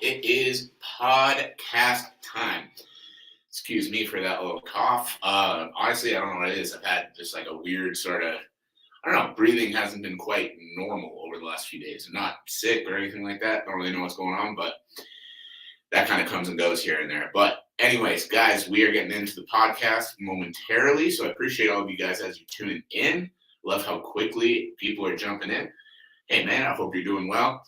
It is podcast time. Excuse me for that little cough. Honestly, I don't know what it is. I've had just like a weird sort of, I don't know, breathing hasn't been quite normal over the last few days. I'm not sick or anything like that. Don't really know what's going on, but that kind of comes and goes here and there. But anyways, guys, we are getting into the podcast momentarily. So I appreciate all of you guys as you're tuning in. Love how quickly people are jumping in. Hey, man, I hope you're doing well.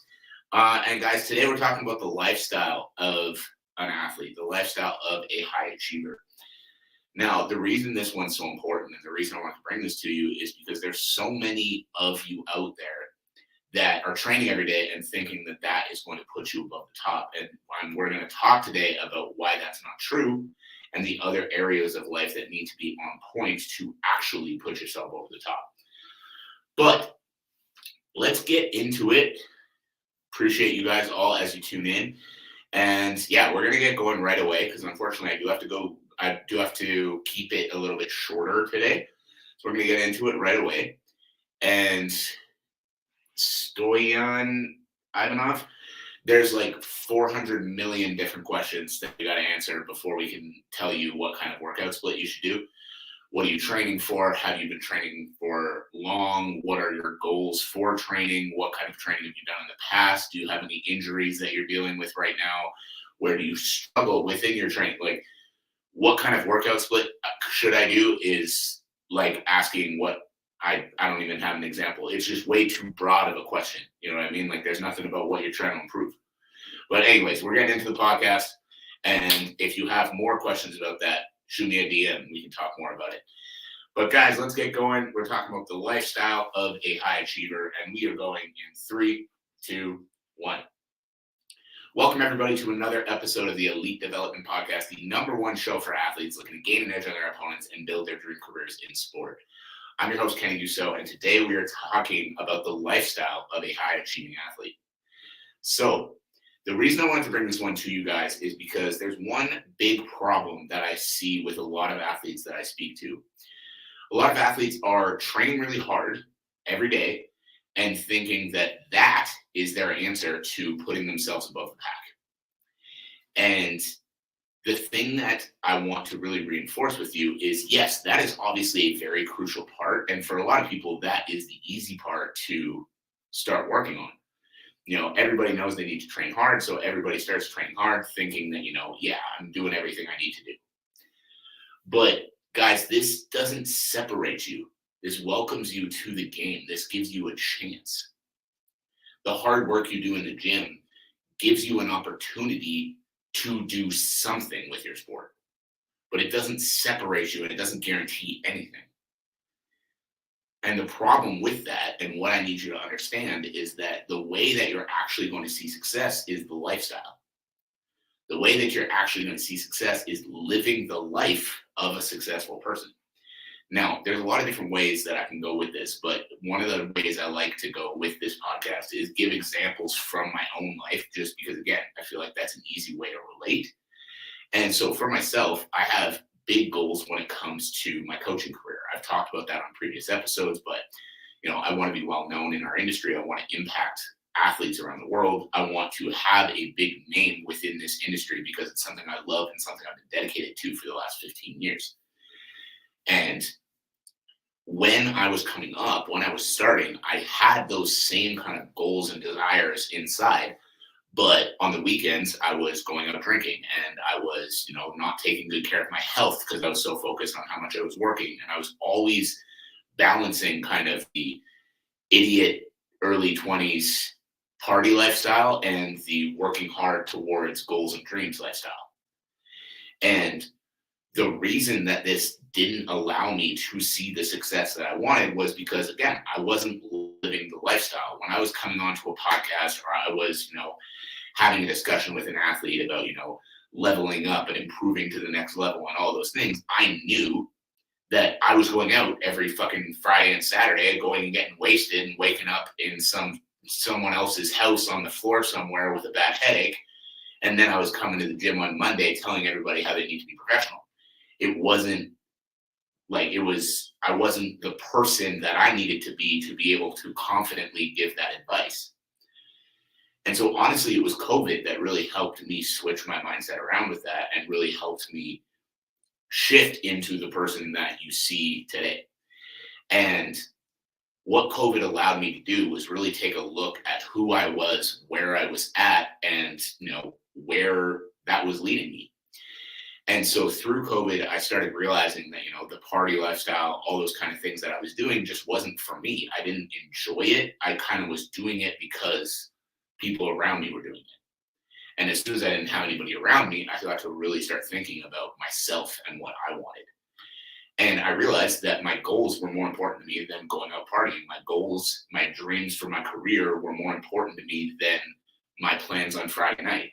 And guys, today we're talking about the lifestyle of an athlete, the lifestyle of a high achiever. Now, the reason this one's so important and the reason I want to bring this to you is because there's so many of you out there that are training every day and thinking that that is going to put you above the top. And we're going to talk today about why that's not true and the other areas of life that need to be on point to actually put yourself over the top. But let's get into it. Appreciate you guys all as you tune in. And yeah, we're going to get going right away because unfortunately I do have to keep it a little bit shorter today. So we're going to get into it right away. And Stoyan Ivanov, there's like 400 million different questions that we got to answer before we can tell you what kind of workout split you should do. What are you training for? Have you been training for long? What are your goals for training? What kind of training have you done in the past? Do you have any injuries that you're dealing with right now? Where do you struggle within your training? Like, what kind of workout split should I do is like asking what I don't even have an example. It's just way too broad of a question. You know what I mean? Like, there's nothing about what you're trying to improve. But anyways, we're getting into the podcast. And if you have more questions about that, shoot me a DM. We can talk more about it. But guys, let's get going. We're talking about the lifestyle of a high achiever, and we are going in 3, 2, 1. Welcome everybody to another episode of the Elite Development Podcast, the #1 show for athletes looking to gain an edge on their opponents and build their dream careers in sport. I'm your host, Kenny Dusseault, and today we are talking about the lifestyle of a high achieving athlete. So, the reason I wanted to bring this one to you guys is because there's one big problem that I see with a lot of athletes that I speak to. A lot of athletes are training really hard every day and thinking that that is their answer to putting themselves above the pack. And the thing that I want to really reinforce with you is, yes, that is obviously a very crucial part. And for a lot of people, that is the easy part to start working on. You know, everybody knows they need to train hard, so everybody starts training hard thinking that, yeah, I'm doing everything I need to do. But guys, this doesn't separate you. This welcomes you to the game. This gives you a chance. The hard work you do in the gym gives you an opportunity to do something with your sport. But it doesn't separate you and it doesn't guarantee anything. And the problem with that, and what I need you to understand, is that the way that you're actually going to see success is the lifestyle. The way that you're actually going to see success is living the life of a successful person. Now, there's a lot of different ways that I can go with this, but one of the ways I like to go with this podcast is give examples from my own life, just because, again, I feel like that's an easy way to relate. And so for myself, I have big goals when it comes to my coaching career. I've talked about that on previous episodes, but I want to be well known in our industry. I want to impact athletes around the world. I want to have a big name within this industry because it's something I love and something I've been dedicated to for the last 15 years. And when I was coming up, when I was starting, I had those same kind of goals and desires inside. But on the weekends, I was going out drinking and I was, not taking good care of my health because I was so focused on how much I was working. And I was always balancing kind of the idiot early 20s party lifestyle and the working hard towards goals and dreams lifestyle. And the reason that this didn't allow me to see the success that I wanted was because, again, I wasn't living the lifestyle. When I was coming onto a podcast or I was, having a discussion with an athlete about, leveling up and improving to the next level and all those things, I knew that I was going out every fucking Friday and Saturday, going and getting wasted and waking up in someone else's house on the floor somewhere with a bad headache. And then I was coming to the gym on Monday telling everybody how they need to be professional. It wasn't like I wasn't the person that I needed to be able to confidently give that advice. And so honestly, it was COVID that really helped me switch my mindset around with that and really helped me shift into the person that you see today. And what COVID allowed me to do was really take a look at who I was, where I was at, and where that was leading me. And so through COVID, I started realizing that, the party lifestyle, all those kind of things that I was doing just wasn't for me. I didn't enjoy it. I kind of was doing it because people around me were doing it. And as soon as I didn't have anybody around me, I got to really start thinking about myself and what I wanted. And I realized that my goals were more important to me than going out partying. My goals, my dreams for my career were more important to me than my plans on Friday night.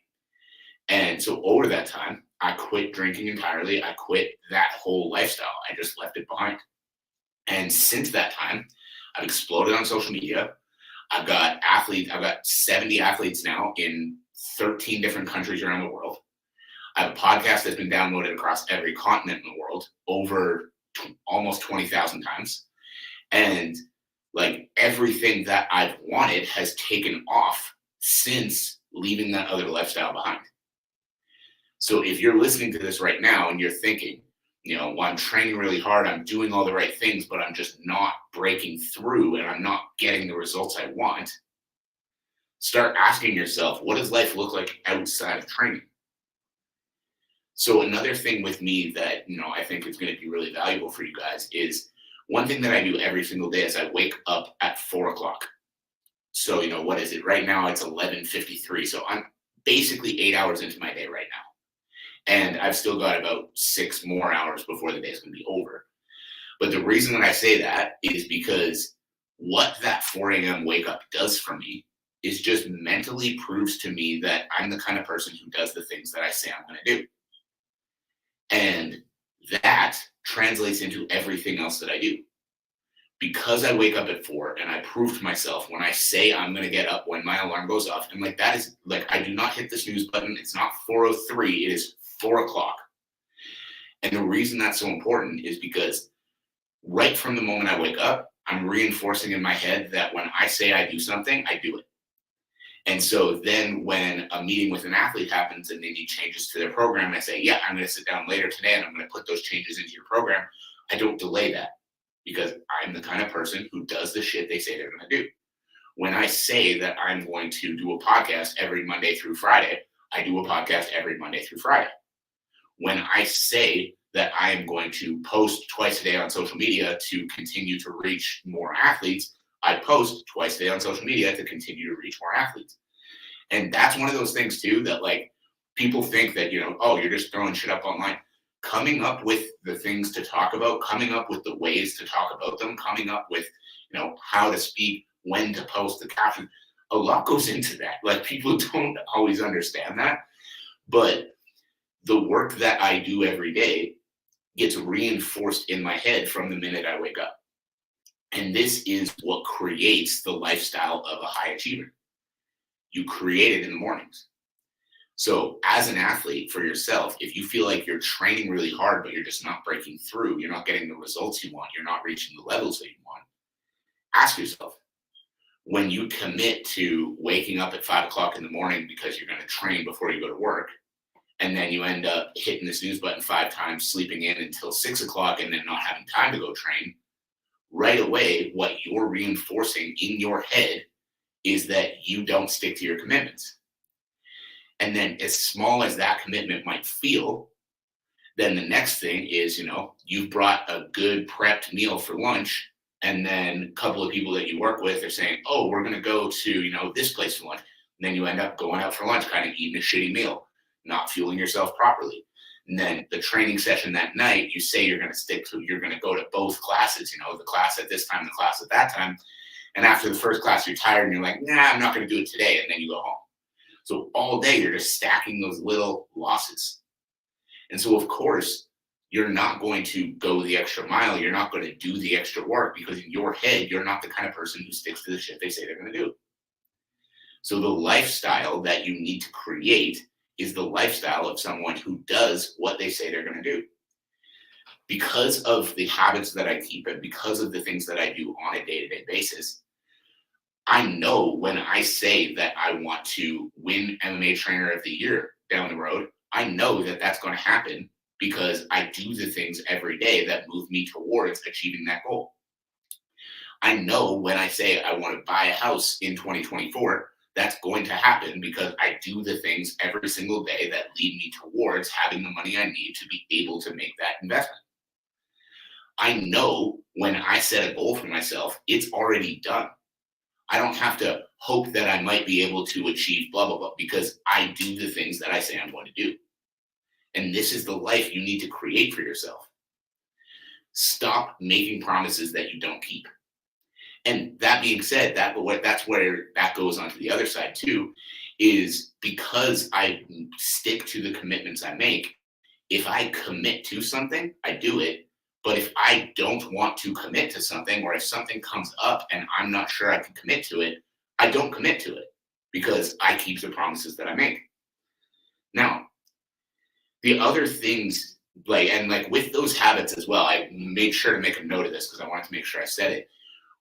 And so over that time, I quit drinking entirely. I quit that whole lifestyle. I just left it behind. And since that time, I've exploded on social media. I've got 70 athletes now in 13 different countries around the world. I have a podcast that's been downloaded across every continent in the world over almost 20,000 times. And like everything that I've wanted has taken off since leaving that other lifestyle behind. So if you're listening to this right now and you're thinking, well, I'm training really hard, I'm doing all the right things, but I'm just not breaking through and I'm not getting the results I want, start asking yourself, what does life look like outside of training? So another thing with me that, I think is going to be really valuable for you guys is one thing that I do every single day is I wake up at 4:00. So, what is it? Right now it's 11:53. So I'm basically 8 hours into my day right now. And I've still got about 6 more hours before the day is going to be over. But the reason that I say that is because what that 4 a.m. wake up does for me is just mentally proves to me that I'm the kind of person who does the things that I say I'm going to do. And that translates into everything else that I do. Because I wake up at 4 and I prove to myself when I say I'm going to get up when my alarm goes off, and that is I do not hit the snooze button. It's not 4:03. It is 4:00. And the reason that's so important is because right from the moment I wake up, I'm reinforcing in my head that when I say I do something, I do it. And so then when a meeting with an athlete happens and they need changes to their program, I say, yeah, I'm going to sit down later today and I'm going to put those changes into your program. I don't delay that because I'm the kind of person who does the shit they say they're going to do. When I say that I'm going to do a podcast every Monday through Friday, I do a podcast every Monday through Friday. When I say that I am going to post twice a day on social media to continue to reach more athletes, I post twice a day on social media to continue to reach more athletes. And that's one of those things too, that people think that, oh, you're just throwing shit up online. Coming up with the things to talk about, coming up with the ways to talk about them, coming up with, how to speak, when to post the caption, a lot goes into that. People don't always understand that, but the work that I do every day gets reinforced in my head from the minute I wake up. And this is what creates the lifestyle of a high achiever. You create it in the mornings. So as an athlete for yourself, if you feel like you're training really hard, but you're just not breaking through, you're not getting the results you want, you're not reaching the levels that you want, ask yourself, when you commit to waking up at 5:00 in the morning because you're going to train before you go to work, and then you end up hitting the snooze button 5 times, sleeping in until 6:00, and then not having time to go train, right away, what you're reinforcing in your head is that you don't stick to your commitments. And then as small as that commitment might feel, then the next thing is, you've brought a good prepped meal for lunch, and then a couple of people that you work with are saying, oh, we're going to go to, this place for lunch. And then you end up going out for lunch, kind of eating a shitty meal, not fueling yourself properly. And then the training session that night, you say you're going to go to both classes, the class at this time, the class at that time. And after the first class, you're tired and you're like, nah, I'm not going to do it today. And then you go home. So all day, you're just stacking those little losses. And so, of course, you're not going to go the extra mile. You're not going to do the extra work because in your head, you're not the kind of person who sticks to the shit they say they're going to do. So the lifestyle that you need to create is the lifestyle of someone who does what they say they're going to do. Because of the habits that I keep and because of the things that I do on a day-to-day basis, I know when I say that I want to win MMA Trainer of the Year down the road, I know that that's going to happen because I do the things every day that move me towards achieving that goal. I know when I say I want to buy a house in 2024, that's going to happen because I do the things every single day that lead me towards having the money I need to be able to make that investment. I know when I set a goal for myself, it's already done. I don't have to hope that I might be able to achieve blah, blah, blah, because I do the things that I say I'm going to do. And this is the life you need to create for yourself. Stop making promises that you don't keep. And that being said, that's where that goes onto the other side too, is because I stick to the commitments I make. If I commit to something, I do it. But if I don't want to commit to something, or if something comes up and I'm not sure I can commit to it, I don't commit to it because I keep the promises that I make. Now, the other things, like with those habits as well, I made sure to make a note of this because I wanted to make sure I said it.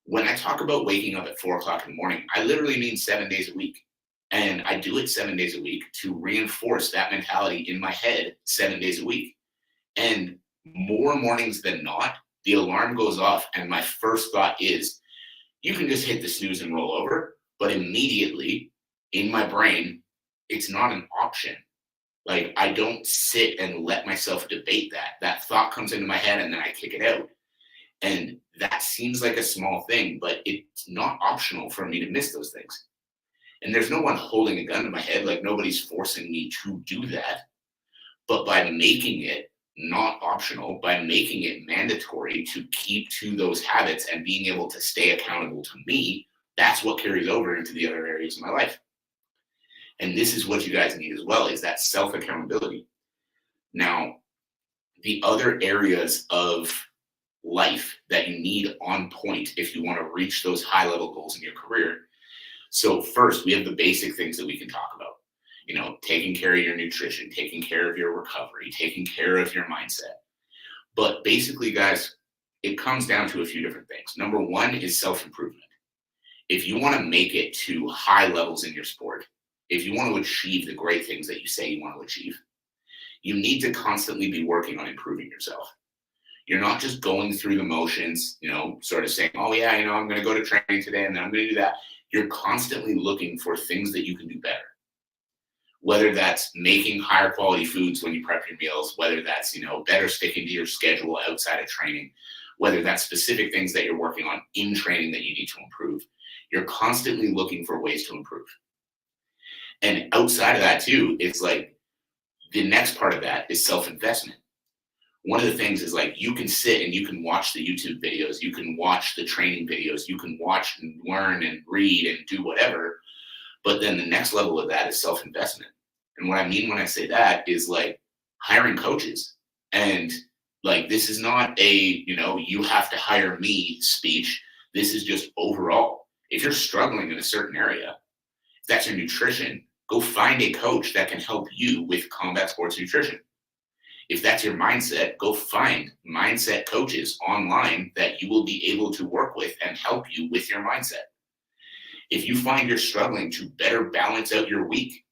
When I talk about waking up at 4 o'clock in the morning, I literally mean 7 days a week. And I do it 7 days a week to reinforce that mentality in my head 7 days a week. And more mornings than not, the alarm goes off. And my first thought is, you can just hit the snooze and roll over. But immediately in my brain, it's not an option. Like, I don't sit and let myself debate that. That thought comes into my head and then I kick it out. And that seems like a small thing, but it's not optional for me to miss those things. And there's no one holding a gun to my head. Like, nobody's forcing me to do that. But by making it not optional, by making it mandatory to keep to those habits and being able to stay accountable to me, that's what carries over into the other areas of my life. And this is what you guys need as well, is that self-accountability. Now, the other areas of life that you need on point if you want to reach those high level goals in your career. So first, we have the basic things that we can talk about. Taking care of your nutrition, taking care of your recovery, taking care of your mindset. But basically, guys, it comes down to a few different things. Number one is self-improvement. If you want to make it to high levels in your sport, if you want to achieve the great things that you say you want to achieve, you need to constantly be working on improving yourself. You're not just going through the motions, sort of saying, oh yeah, I'm going to go to training today and then I'm going to do that. You're constantly looking for things that you can do better. Whether that's making higher quality foods when you prep your meals, whether that's, better sticking to your schedule outside of training, whether that's specific things that you're working on in training that you need to improve. You're constantly looking for ways to improve. And outside of that too, it's like the next part of that is self-investment. One of the things is, like, you can sit and you can watch the YouTube videos, you can watch the training videos, you can watch and learn and read and do whatever. But then the next level of that is self-investment. And what I mean when I say that is, like, hiring coaches. And, like, this is not a, you have to hire me speech. This is just overall. If you're struggling in a certain area, if that's your nutrition, go find a coach that can help you with combat sports nutrition. If that's your mindset, go find mindset coaches online that you will be able to work with and help you with your mindset. If you find you're struggling to better balance out your week,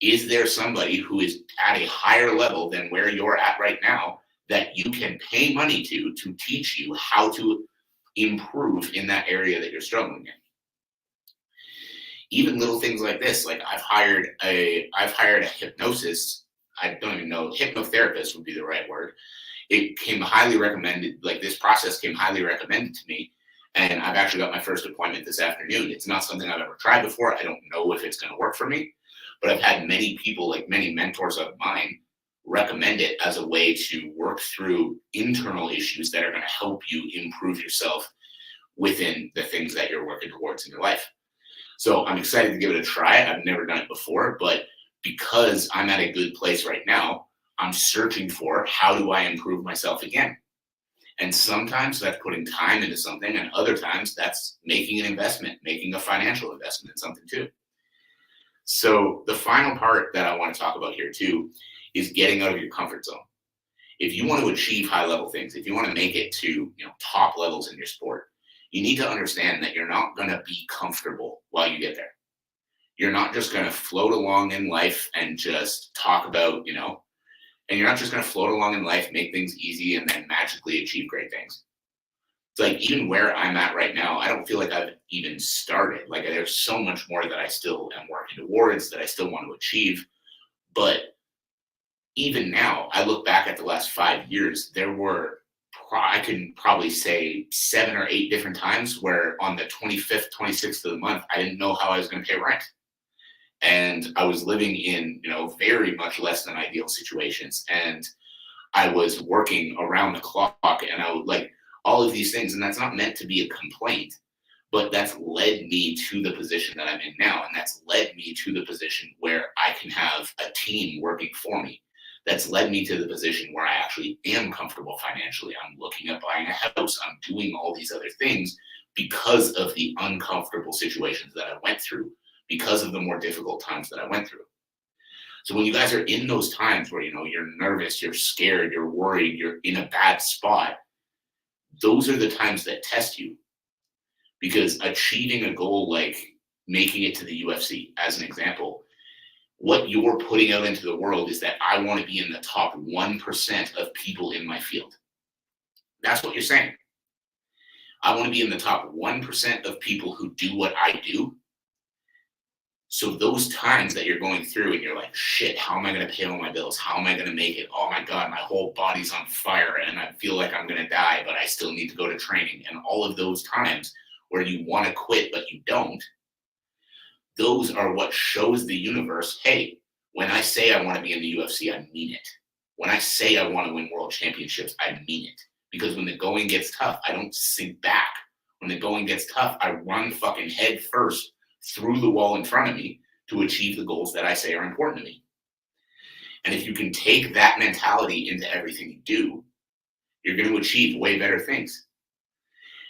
is there somebody who is at a higher level than where you're at right now that you can pay money to teach you how to improve in that area that you're struggling in? Even little things like this, like I've hired a hypnosis. I don't even know, hypnotherapist would be the right word. It came highly recommended, like this process came highly recommended to me. And I've actually got my first appointment this afternoon. It's not something I've ever tried before. I don't know if it's going to work for me, but I've had many people, like many mentors of mine, recommend it as a way to work through internal issues that are going to help you improve yourself within the things that you're working towards in your life. So I'm excited to give it a try. I've never done it before, but because I'm at a good place right now, I'm searching for, how do I improve myself again? And sometimes that's putting time into something, and other times that's making an investment, making a financial investment in something too. So the final part that I want to talk about here too is getting out of your comfort zone. If you want to achieve high level things, if you want to make it to top levels in your sport, You need to understand that you're not going to be comfortable while you get there. You're not just going to float along in life and just talk about, and you're not just going to float along in life, make things easy, and then magically achieve great things. It's like, even where I'm at right now, I don't feel like I've even started. Like, there's so much more that I still am working towards, that I still want to achieve. But even now, I look back at the last 5 years, there were, I can probably say 7 or 8 different times where on the 25th, 26th of the month, I didn't know how I was going to pay rent. And I was living in, very much less than ideal situations. And I was working around the clock, and I would like all of these things. And that's not meant to be a complaint, but that's led me to the position that I'm in now. And that's led me to the position where I can have a team working for me. That's led me to the position where I actually am comfortable financially. I'm looking at buying a house. I'm doing all these other things because of the uncomfortable situations that I went through, because of the more difficult times that I went through. So when you guys are in those times where, you're nervous, you're scared, you're worried, you're in a bad spot, those are the times that test you. Because achieving a goal like making it to the UFC, as an example, what you're putting out into the world is that I want to be in the top 1% of people in my field. That's what you're saying. I want to be in the top 1% of people who do what I do. So those times that you're going through and you're like, shit, how am I going to pay all my bills? How am I going to make it? Oh my God, my whole body's on fire and I feel like I'm going to die, but I still need to go to training. And all of those times where you want to quit, but you don't, those are what shows the universe, hey, when I say I want to be in the UFC, I mean it. When I say I want to win world championships, I mean it. Because when the going gets tough, I don't sink back. When the going gets tough, I run fucking head first through the wall in front of me to achieve the goals that I say are important to me. And if you can take that mentality into everything you do, you're going to achieve way better things.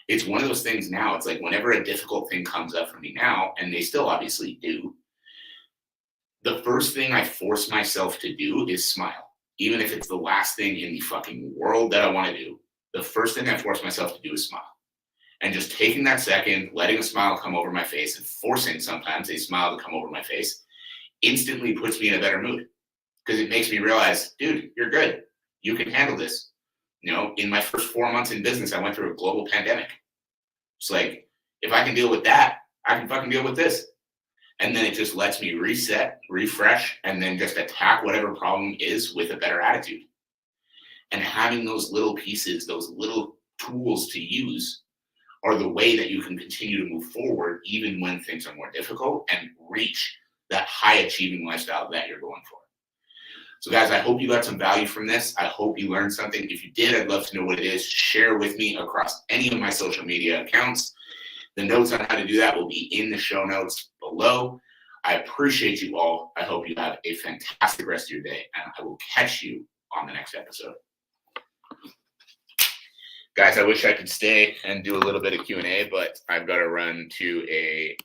It's one of those things now. It's like whenever a difficult thing comes up for me now, and they still obviously do, the first thing I force myself to do is smile. Even if it's the last thing in the fucking world that I want to do, the first thing I force myself to do is smile. And just taking that second, letting a smile come over my face, and forcing sometimes a smile to come over my face, instantly puts me in a better mood. Because it makes me realize, dude, you're good. You can handle this. In my first 4 months in business, I went through a global pandemic. It's like, if I can deal with that, I can fucking deal with this. And then it just lets me reset, refresh, and then just attack whatever problem is with a better attitude. And having those little pieces, those little tools to use, are the way that you can continue to move forward even when things are more difficult and reach that high achieving lifestyle that you're going for. So guys, I hope you got some value from this. I hope you learned something. If you did, I'd love to know what it is. Share with me across any of my social media accounts. The notes on how to do that will be in the show notes below. I appreciate you all. I hope you have a fantastic rest of your day, and I will catch you on the next episode. Guys, I wish I could stay and do a little bit of Q&A, but I've got to run to a